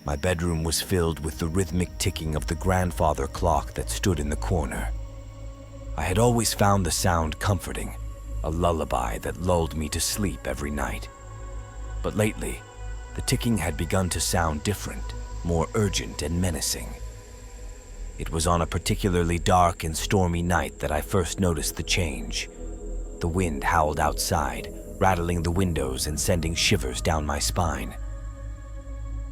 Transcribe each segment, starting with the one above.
My bedroom was filled with the rhythmic ticking of the grandfather clock that stood in the corner. I had always found the sound comforting, a lullaby that lulled me to sleep every night. But lately, the ticking had begun to sound different, more urgent and menacing. It was on a particularly dark and stormy night that I first noticed the change. The wind howled outside, rattling the windows and sending shivers down my spine.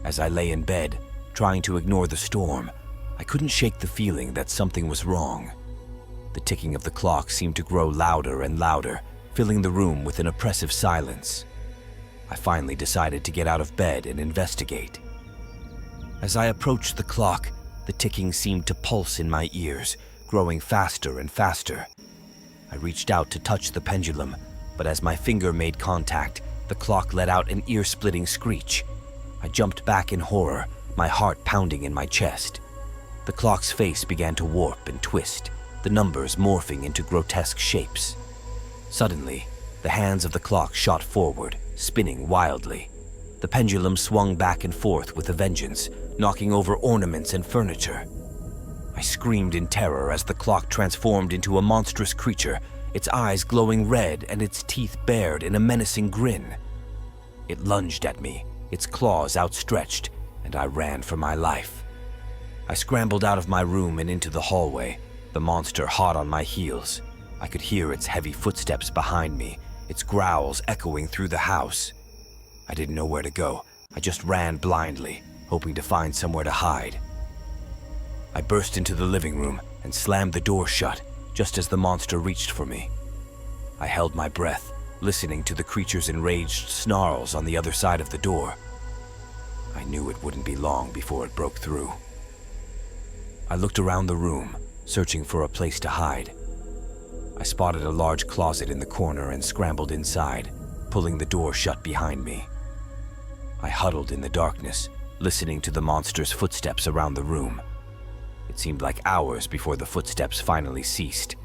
As I lay in bed, trying to ignore the storm, I couldn't shake the feeling that something was wrong. The ticking of the clock seemed to grow louder and louder, filling the room with an oppressive silence. I finally decided to get out of bed and investigate. As I approached the clock, the ticking seemed to pulse in my ears, growing faster and faster. I reached out to touch the pendulum, but as my finger made contact, the clock let out an ear-splitting screech. I jumped back in horror, my heart pounding in my chest. The clock's face began to warp and twist, the numbers morphing into grotesque shapes. Suddenly, the hands of the clock shot forward, spinning wildly. The pendulum swung back and forth with a vengeance, knocking over ornaments and furniture. I screamed in terror as the clock transformed into a monstrous creature, its eyes glowing red and its teeth bared in a menacing grin. It lunged at me, its claws outstretched, and I ran for my life. I scrambled out of my room and into the hallway, the monster hot on my heels. I could hear its heavy footsteps behind me, its growls echoing through the house. I didn't know where to go. I just ran blindly, hoping to find somewhere to hide. I burst into the living room and slammed the door shut, just as the monster reached for me. I held my breath, listening to the creature's enraged snarls on the other side of the door. I knew it wouldn't be long before it broke through. I looked around the room, searching for a place to hide. I spotted a large closet in the corner and scrambled inside, pulling the door shut behind me. I huddled in the darkness, listening to the monster's footsteps around the room. It seemed like hours before the footsteps finally ceased.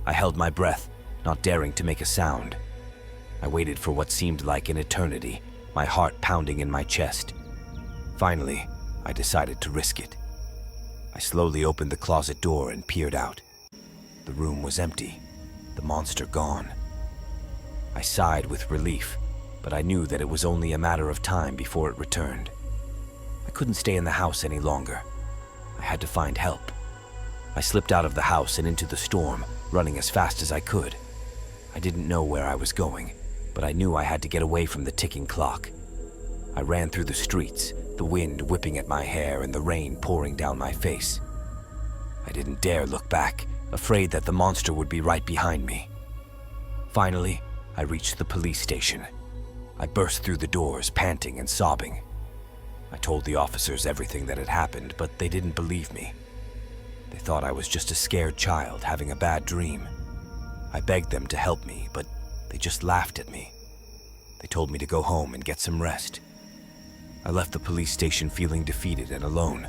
I held my breath, not daring to make a sound. I waited for what seemed like an eternity, my heart pounding in my chest. Finally, I decided to risk it. I slowly opened the closet door and peered out. The room was empty, the monster gone. I sighed with relief, but I knew that it was only a matter of time before it returned. I couldn't stay in the house any longer. I had to find help. I slipped out of the house and into the storm, running as fast as I could. I didn't know where I was going, but I knew I had to get away from the ticking clock. I ran through the streets, the wind whipping at my hair and the rain pouring down my face. I didn't dare look back, afraid that the monster would be right behind me. Finally, I reached the police station. I burst through the doors, panting and sobbing. I told the officers everything that had happened, but they didn't believe me. They thought I was just a scared child having a bad dream. I begged them to help me, but they just laughed at me. They told me to go home and get some rest. I left the police station feeling defeated and alone.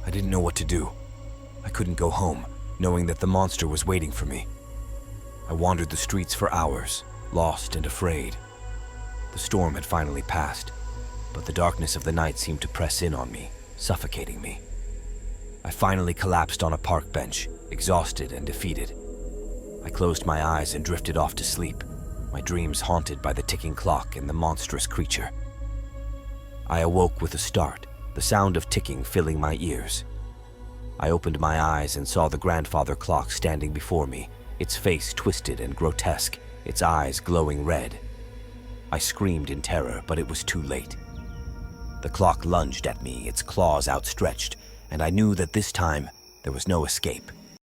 I didn't know what to do. I couldn't go home, knowing that the monster was waiting for me. I wandered the streets for hours, lost and afraid. The storm had finally passed, but the darkness of the night seemed to press in on me, suffocating me. I finally collapsed on a park bench, exhausted and defeated. I closed my eyes and drifted off to sleep, my dreams haunted by the ticking clock and the monstrous creature. I awoke with a start, the sound of ticking filling my ears. I opened my eyes and saw the grandfather clock standing before me, its face twisted and grotesque, its eyes glowing red. I screamed in terror, but it was too late. The clock lunged at me, its claws outstretched, and I knew that this time there was no escape.